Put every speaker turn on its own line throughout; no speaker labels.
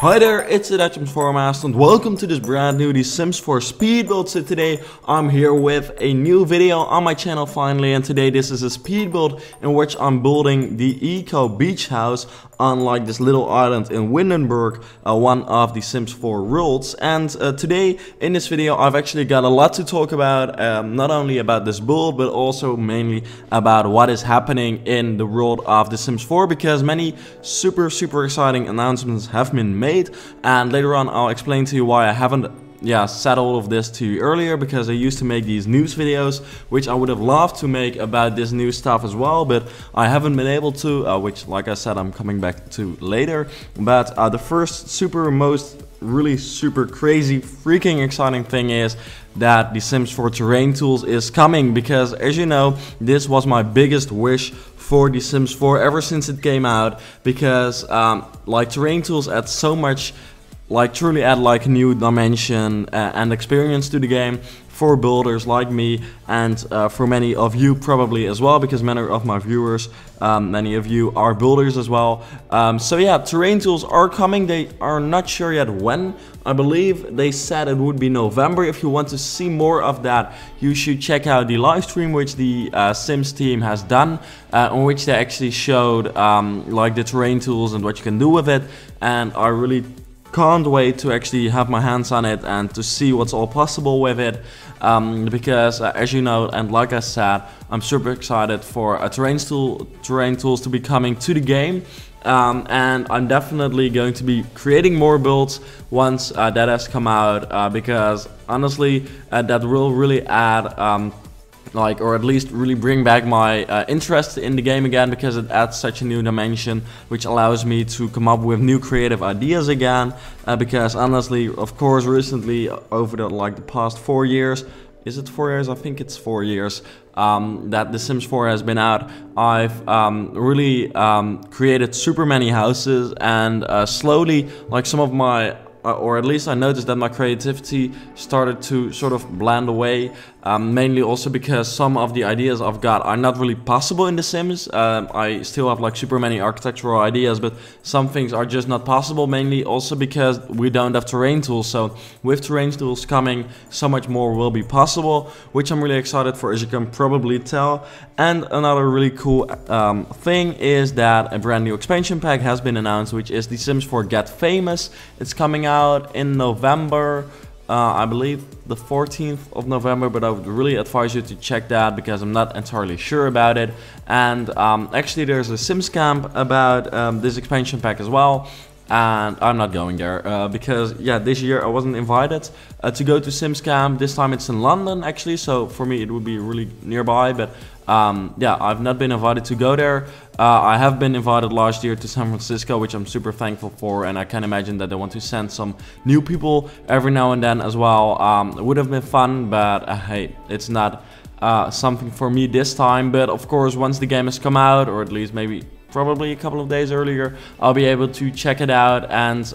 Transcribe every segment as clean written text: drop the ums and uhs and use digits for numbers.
Hi there, it's the Dutch Master and welcome to this brand new The Sims 4 speed build. So today I'm here with a new video on my channel finally, and today this is a speed build in which I'm building the eco beach house on like this little island in Windenburg, one of the Sims 4 worlds. And today in this video I've actually got a lot to talk about, not only about this build but also mainly about what is happening in the world of The Sims 4, because many super exciting announcements have been made. And later on I'll explain to you why I haven't said all of this to you earlier, because I used to make these news videos which I would have loved to make about this new stuff as well, but I haven't been able to, which like I said I'm coming back to later. But the first really super crazy freaking exciting thing is that The Sims 4 terrain tools is coming, because as you know this was my biggest wish for The Sims 4 ever since it came out, because like terrain tools add so much, like truly add like a new dimension and experience to the game for builders like me, and for many of you probably as well, because many of my viewers, many of you are builders as well. So yeah, terrain tools are coming. They are not sure yet when. I believe they said it would be November. If you want to see more of that, you should check out the live stream which the Sims team has done, on which they actually showed like the terrain tools and what you can do with it. And I really can't wait to actually have my hands on it and to see what's all possible with it, because as you know, and like I said, I'm super excited for terrain tools to be coming to the game. And I'm definitely going to be creating more builds once that has come out, because honestly that will really add or at least really bring back my interest in the game again, because it adds such a new dimension which allows me to come up with new creative ideas again, because honestly, of course, recently over the past 4 years, is it 4 years? I think it's 4 years that The Sims 4 has been out. I've really created super many houses, and slowly like some of my or at least I noticed that my creativity started to sort of blend away, mainly also because some of the ideas I've got are not really possible in The Sims. I still have like super many architectural ideas, but some things are just not possible, mainly also because we don't have terrain tools. So with terrain tools coming, so much more will be possible, which I'm really excited for, as you can probably tell. And another really cool thing is that a brand new expansion pack has been announced, which is The Sims 4 Get Famous. It's coming out in November, I believe the 14th of November, but I would really advise you to check that because I'm not entirely sure about it. And actually there's a Sims camp about this expansion pack as well, and I'm not going there because yeah, this year I wasn't invited to go to Sims camp. This time it's in London actually, so for me it would be really nearby, but yeah, I've not been invited to go there. I have been invited last year to San Francisco, which I'm super thankful for, and I can imagine that they want to send some new people every now and then as well. It would have been fun, but hey, it's not something for me this time. But of course, once the game has come out, or at least maybe probably a couple of days earlier, I'll be able to check it out and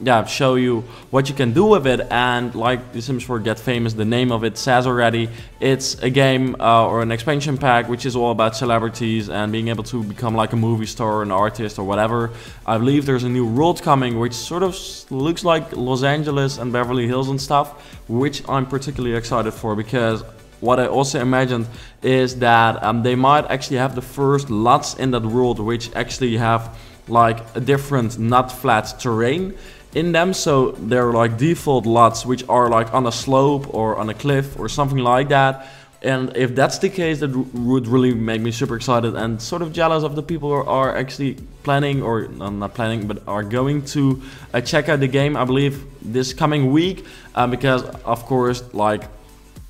yeah, show you what you can do with it. And like The Sims 4 Get Famous, the name of it says already, it's a game or an expansion pack which is all about celebrities and being able to become like a movie star, an artist or whatever. I believe there's a new world coming which sort of looks like Los Angeles and Beverly Hills and stuff, which I'm particularly excited for, because what I also imagined is that they might actually have the first lots in that world which actually have like a different not flat terrain in them. So they're like default lots which are like on a slope or on a cliff or something like that. And if that's the case, that would really make me super excited and sort of jealous of the people who are actually planning, or not planning, but are going to check out the game, I believe this coming week, because of course, like,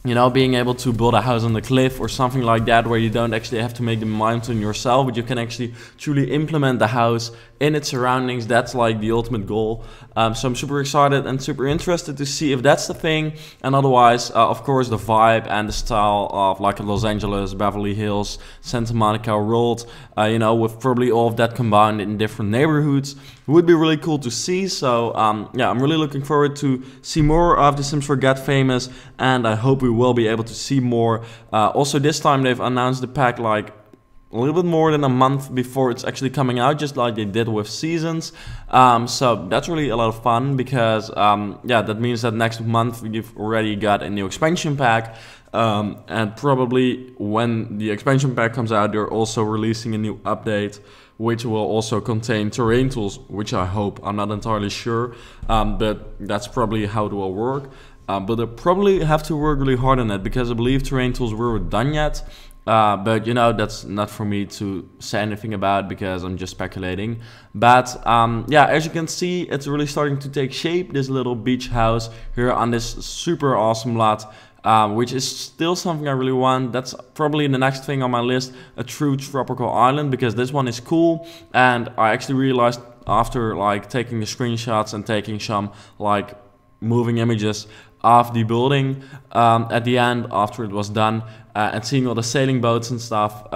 you know, being able to build a house on the cliff or something like that, where you don't actually have to make the mountain yourself, but you can actually truly implement the house in its surroundings. That's like the ultimate goal. So I'm super excited and super interested to see if that's the thing. And otherwise, of course, the vibe and the style of like a Los Angeles, Beverly Hills, Santa Monica world, you know, with probably all of that combined in different neighborhoods, would be really cool to see. So yeah, I'm really looking forward to see more of The Sims 4 Get Famous, and I hope we will be able to see more. Also this time they've announced the pack like a little bit more than a month before it's actually coming out, just like they did with Seasons. So that's really a lot of fun because yeah, that means that next month you've already got a new expansion pack. And probably when the expansion pack comes out, they're also releasing a new update, which will also contain terrain tools, which I hope. I'm not entirely sure, but that's probably how it will work. But they probably have to work really hard on it because I believe terrain tools weren't done yet. But you know, that's not for me to say anything about because I'm just speculating. But yeah, as you can see, it's really starting to take shape, this little beach house here on this super awesome lot. Which is still something I really want. That's probably the next thing on my list, a true tropical island, because this one is cool. And I actually realized after like taking the screenshots and taking some like moving images of the building at the end after it was done and seeing all the sailing boats and stuff,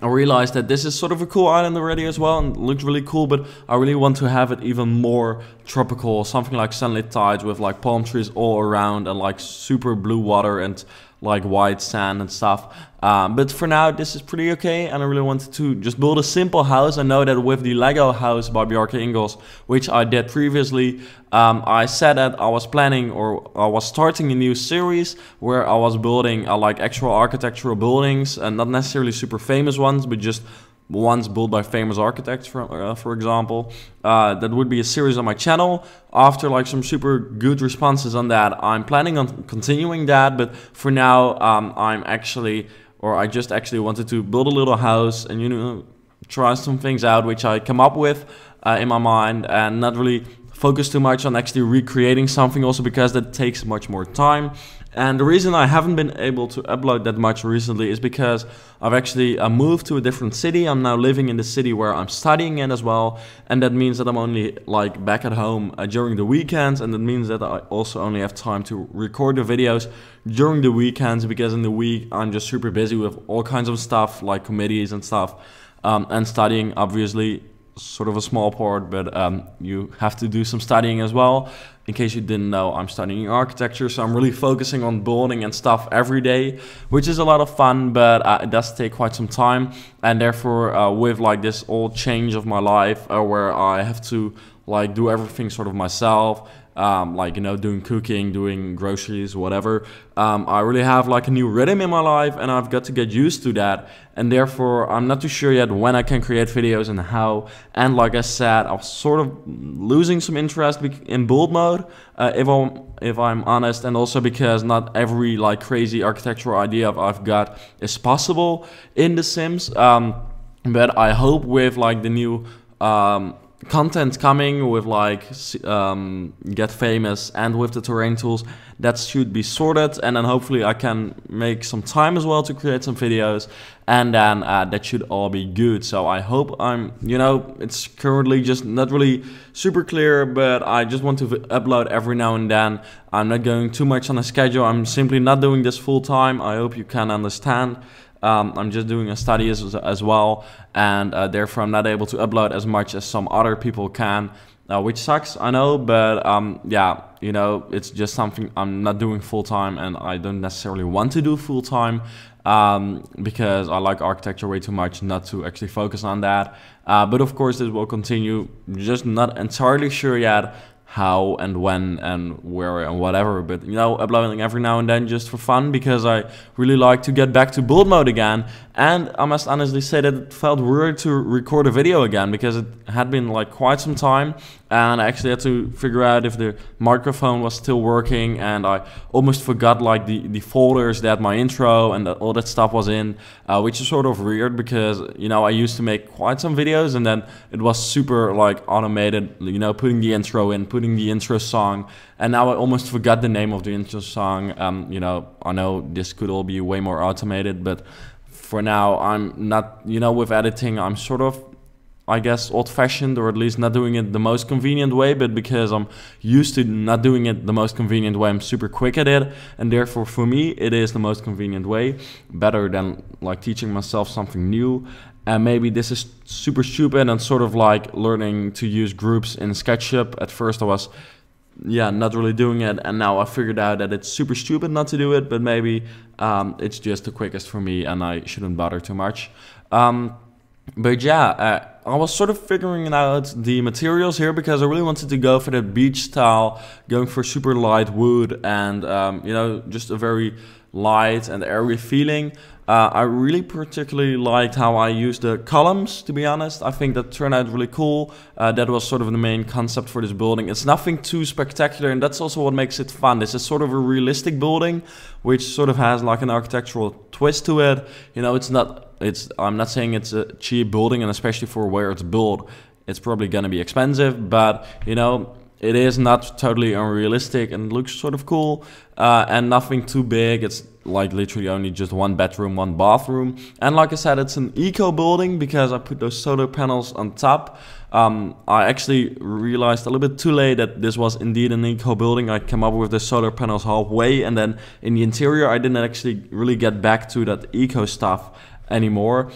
I realized that this is sort of a cool island already as well and looks really cool, but I really want to have it even more tropical, something like sunlit tides with like palm trees all around and like super blue water and like white sand and stuff. But for now, this is pretty okay, and I really wanted to just build a simple house. I know that with the Lego house by Bjarke Ingels, which I did previously, I said that I was planning, or I was starting a new series where I was building like actual architectural buildings, and not necessarily super famous ones, but just ones built by famous architects, for example. That would be a series on my channel. After like some super good responses on that, I'm planning on continuing that, but for now I just actually wanted to build a little house and, you know, try some things out which I come up with in my mind, and not really focus too much on actually recreating something, also because that takes much more time. And the reason I haven't been able to upload that much recently is because I've actually moved to a different city. I'm now living in the city where I'm studying in as well, and that means that I'm only like back at home during the weekends, and that means that I also only have time to record the videos during the weekends, because in the week I'm just super busy with all kinds of stuff like committees and stuff, and studying, obviously sort of a small part, but you have to do some studying as well. In case you didn't know, I'm studying architecture, so I'm really focusing on building and stuff every day, which is a lot of fun, but it does take quite some time. And therefore, with like this old change of my life, where I have to like do everything sort of myself, like, you know, doing cooking, doing groceries, whatever, I really have like a new rhythm in my life, and I've got to get used to that. And therefore, I'm not too sure yet when I can create videos and how. And like I said, I was sort of losing some interest in build mode, if I'm honest, and also because not every like crazy architectural idea I've got is possible in The Sims. But I hope with like the new content coming, with like Get Famous and with the terrain tools, that should be sorted, and then hopefully I can make some time as well to create some videos, and then that should all be good. So I hope you know, it's currently just not really super clear, but I just want to upload every now and then. I'm not going too much on a schedule. I'm simply not doing this full time. I hope you can understand. I'm just doing a study as well, and therefore I'm not able to upload as much as some other people can, which sucks, I know, but yeah, you know, it's just something I'm not doing full time, and I don't necessarily want to do full time, because I like architecture way too much not to actually focus on that. But of course this will continue, just not entirely sure yet how and when and where and whatever, but you know, uploading every now and then just for fun, because I really like to get back to build mode again. And I must honestly say that it felt weird to record a video again, because it had been like quite some time, and I actually had to figure out if the microphone was still working, and I almost forgot like the folders that my intro and all that stuff was in, which is sort of weird, because, you know, I used to make quite some videos and then it was super like automated, you know, putting the intro in, putting the intro song, and now I almost forgot the name of the intro song. You know, I know this could all be way more automated, but for now I'm not, you know, with editing I'm sort of, I guess, old-fashioned, or at least not doing it the most convenient way, but because I'm used to not doing it the most convenient way, I'm super quick at it, and therefore for me it is the most convenient way, better than like teaching myself something new. And maybe this is super stupid and sort of like learning to use groups in SketchUp. At first I was, yeah, not really doing it, and now I figured out that it's super stupid not to do it, but maybe it's just the quickest for me and I shouldn't bother too much. But yeah, I was sort of figuring out the materials here because I really wanted to go for that beach style, going for super light wood and, you know, just a very light and airy feeling. I really particularly liked how I used the columns, to be honest. I think that turned out really cool. That was sort of the main concept for this building. It's nothing too spectacular, and that's also what makes it fun. This is sort of a realistic building, which sort of has like an architectural twist to it. You know, I'm not saying it's a cheap building, and especially for where it's built, it's probably gonna be expensive, but you know, it is not totally unrealistic and looks sort of cool, and nothing too big. It's like literally only just 1 bedroom, 1 bathroom. And like I said, it's an eco building because I put those solar panels on top. I actually realized a little bit too late that this was indeed an eco building. I came up with the solar panels halfway, and then in the interior I didn't actually really get back to that eco stuff anymore.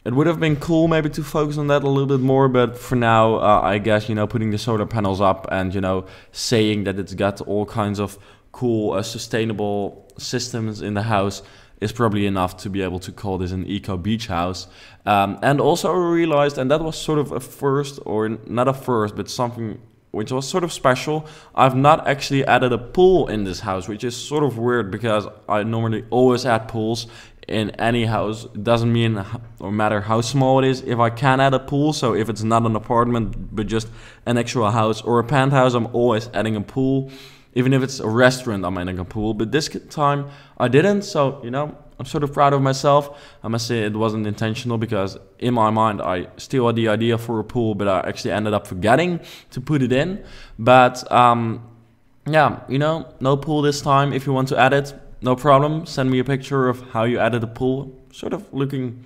It would have been cool maybe to focus on that a little bit more, but for now, I guess, you know, putting the solar panels up and, you know, saying that it's got all kinds of cool, sustainable systems in the house is probably enough to be able to call this an eco beach house. And also I realized, and that was sort of a first, or not a first, but something which was sort of special. I've not actually added a pool in this house, which is sort of weird because I normally always add pools in any house. It doesn't mean or matter how small it is. If I can add a pool, so if it's not an apartment but just an actual house or a penthouse, I'm always adding a pool. Even if it's a restaurant, I'm adding a pool. But this time I didn't, so you know, I'm sort of proud of myself. I must say it wasn't intentional because in my mind I still had the idea for a pool, but I actually ended up forgetting to put it in. But yeah, you know, no pool this time. If you want to add it, no problem. Send me a picture of how you added a pool. Sort of looking,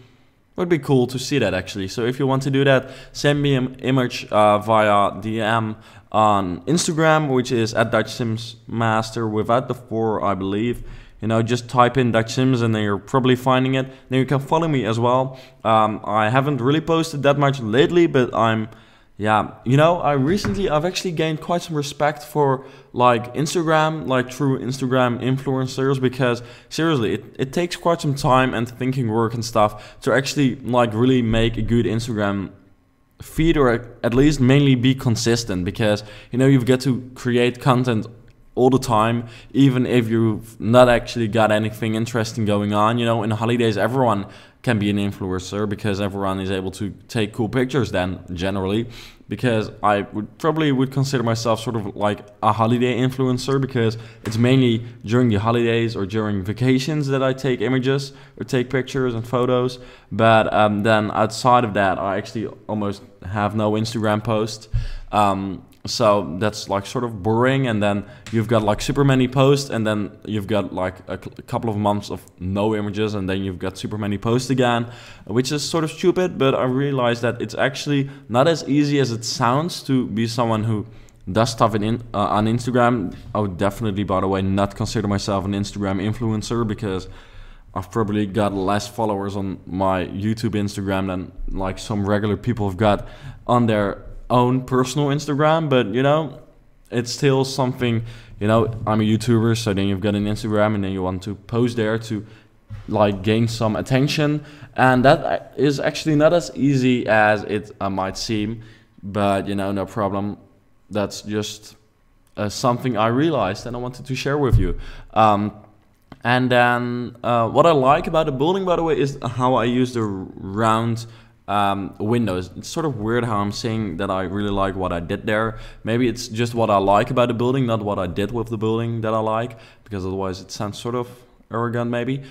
would be cool to see that actually. So if you want to do that, send me an image via DM on Instagram, which is at DutchSimsMaster without the 4, I believe. You know, just type in Dutch Sims and then you're probably finding it. Then you can follow me as well. I haven't really posted that much lately, but yeah, you know, I've actually gained quite some respect for like Instagram, like true Instagram influencers, because seriously, it takes quite some time and thinking work and stuff to actually like really make a good Instagram feed, or at least mainly be consistent, because you know, you've got to create content all the time, even if you've not actually got anything interesting going on. You know, in the holidays, everyone can be an influencer because everyone is able to take cool pictures then, generally. Because I would consider myself sort of like a holiday influencer, because it's mainly during the holidays or during vacations that I take images or take pictures and photos. But then outside of that, I actually almost have no Instagram post. So that's like sort of boring, and then you've got like super many posts, and then you've got like a couple of months of no images, and then you've got super many posts again, which is sort of stupid. But I realized that it's actually not as easy as it sounds to be someone who does stuff on Instagram. I would definitely, by the way, not consider myself an Instagram influencer, because I've probably got less followers on my YouTube Instagram than like some regular people have got on their own personal Instagram. But you know, it's still something. You know, I'm a YouTuber, so then you've got an Instagram, and then you want to post there to like gain some attention, and that is actually not as easy as it might seem. But you know, no problem. That's just something I realized and I wanted to share with you. And then what I like about the building, by the way, is how I use the round windows. It's sort of weird how I'm saying that I really like what I did there. Maybe it's just what I like about the building, not what I did with the building that I like, because otherwise it sounds sort of arrogant maybe.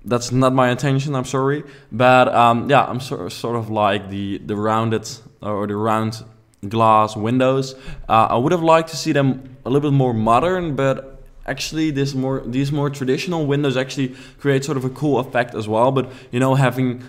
That's not my intention, I'm sorry. But yeah, I'm sort of like the rounded or the round glass windows. I would have liked to see them a little bit more modern, but actually these more traditional windows actually create sort of a cool effect as well. But you know, having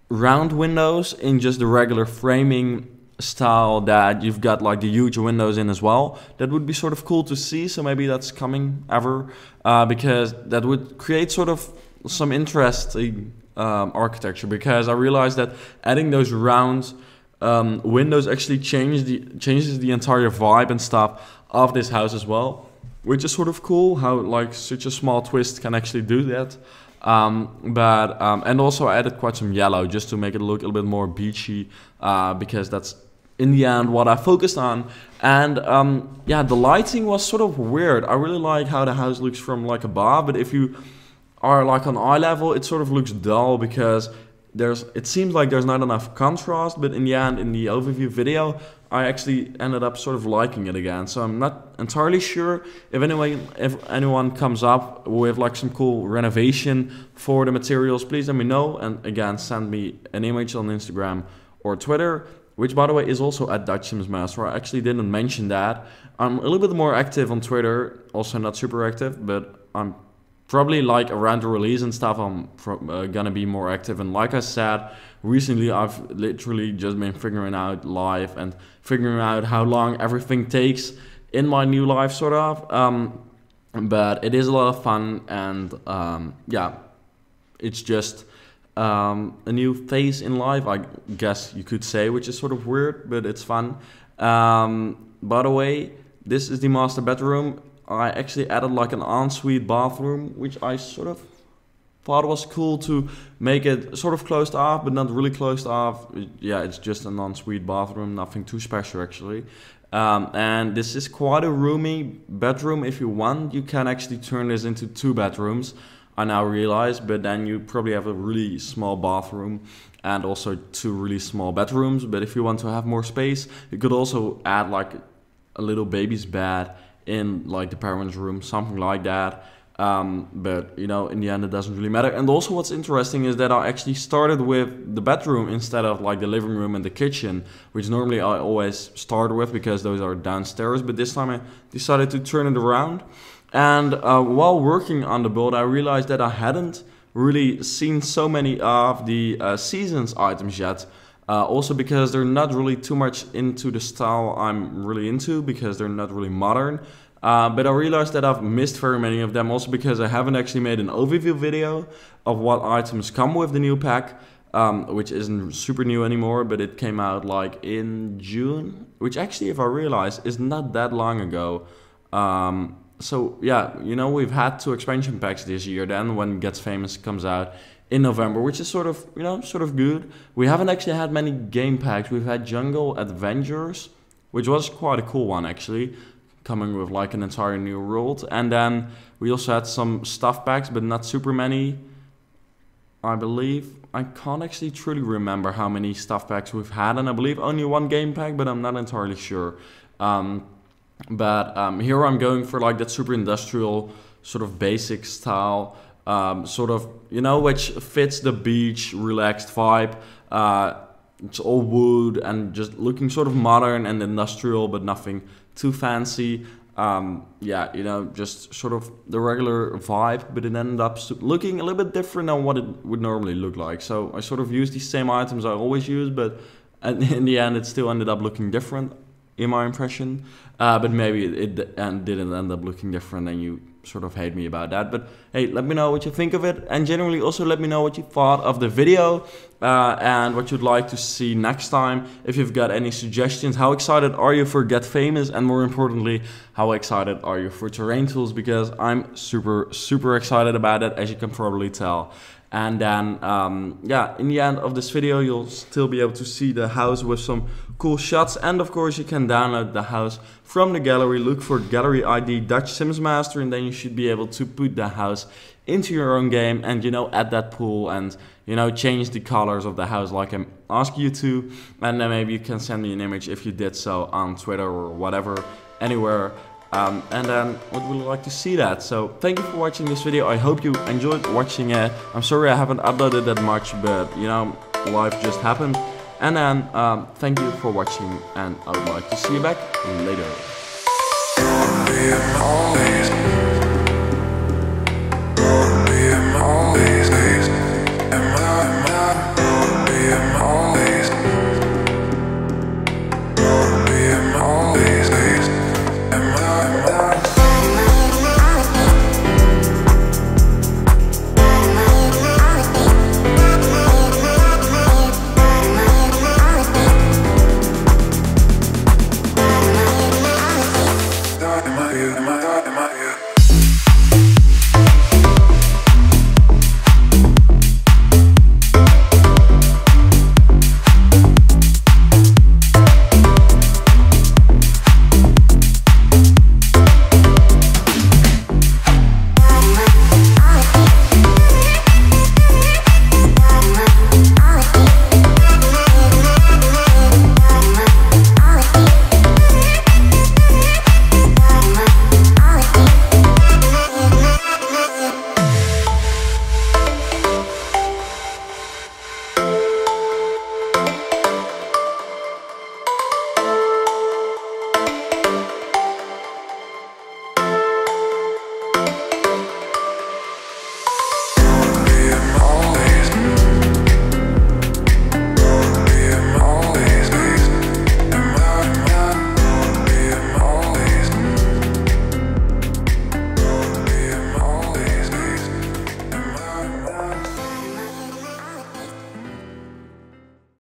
round windows in just the regular framing style that you've got like the huge windows in as well, that would be sort of cool to see. So maybe that's coming ever, because that would create sort of some interesting architecture, because I realized that adding those round windows actually changes the entire vibe and stuff of this house as well, which is sort of cool how like such a small twist can actually do that. And also I added quite some yellow just to make it look a little bit more beachy, because that's in the end what I focused on. And yeah, the lighting was sort of weird. I really like how the house looks from like above, but if you are like on eye level, it sort of looks dull because it seems like there's not enough contrast. But in the end, in the overview video, I actually ended up sort of liking it again. So I'm not entirely sure if anyone comes up with like some cool renovation for the materials, please let me know. And again, send me an image on Instagram or Twitter, which by the way is also at DutchSimsMaster. I actually didn't mention that. I'm a little bit more active on Twitter, also not super active, but I'm probably like around the release and stuff, I'm gonna be more active. And like I said, recently I've literally just been figuring out life and figuring out how long everything takes in my new life, sort of. But it is a lot of fun, and yeah, it's just a new phase in life, I guess you could say, which is sort of weird, but it's fun. By the way, this is the master bedroom. I actually added like an ensuite bathroom, which I sort of thought was cool to make it sort of closed off, but not really closed off. Yeah, it's just an ensuite bathroom, nothing too special actually. And this is quite a roomy bedroom. If you want, you can actually turn this into 2 bedrooms, I now realize, but then you probably have a really small bathroom and also 2 really small bedrooms. But if you want to have more space, you could also add like a little baby's bed in like the parents' room, something like that. But you know, in the end it doesn't really matter. And also what's interesting is that I actually started with the bedroom instead of like the living room and the kitchen, which normally I always start with because those are downstairs. But this time I decided to turn it around. And while working on the build, I realized that I hadn't really seen so many of the seasons items yet. Also because they're not really too much into the style I'm really into, because they're not really modern. But I realized that I've missed very many of them, also because I haven't actually made an overview video of what items come with the new pack, which isn't super new anymore, but it came out like in June, which actually, if I realize, is not that long ago. So yeah, you know, we've had 2 expansion packs this year then, when Gets Famous comes out in November, which is sort of, you know, sort of good. We haven't actually had many game packs. We've had Jungle Adventures, which was quite a cool one actually, coming with like an entire new world. And then we also had some stuff packs, but not super many, I believe. I can't actually truly remember how many stuff packs we've had, and I believe only 1 game pack, but I'm not entirely sure. Here I'm going for like that super industrial sort of basic style, sort of, you know, which fits the beach relaxed vibe. It's all wood and just looking sort of modern and industrial, but nothing too fancy. Yeah, you know, just sort of the regular vibe, but it ended up looking a little bit different than what it would normally look like. So I sort of used the same items I always use, but in the end it still ended up looking different, in my impression. But maybe it didn't end up looking different, and you sort of hate me about that. But hey, let me know what you think of it, and generally also let me know what you thought of the video, and what you'd like to see next time. If you've got any suggestions, how excited are you for Get Famous, and more importantly, how excited are you for terrain tools, because I'm super excited about it, as you can probably tell. And then yeah, in the end of this video you'll still be able to see the house with some cool shots, and of course you can download the house from the gallery. Look for gallery ID Dutch Sims Master, and then you should be able to put the house into your own game and, you know, add that pool and, you know, change the colors of the house like I'm asking you to. And then maybe you can send me an image if you did so on Twitter or whatever, anywhere. And then I would really like to see that. So thank you for watching this video. I hope you enjoyed watching it. I'm sorry I haven't uploaded that much, but you know, life just happened. And then thank you for watching, and I would like to see you back later.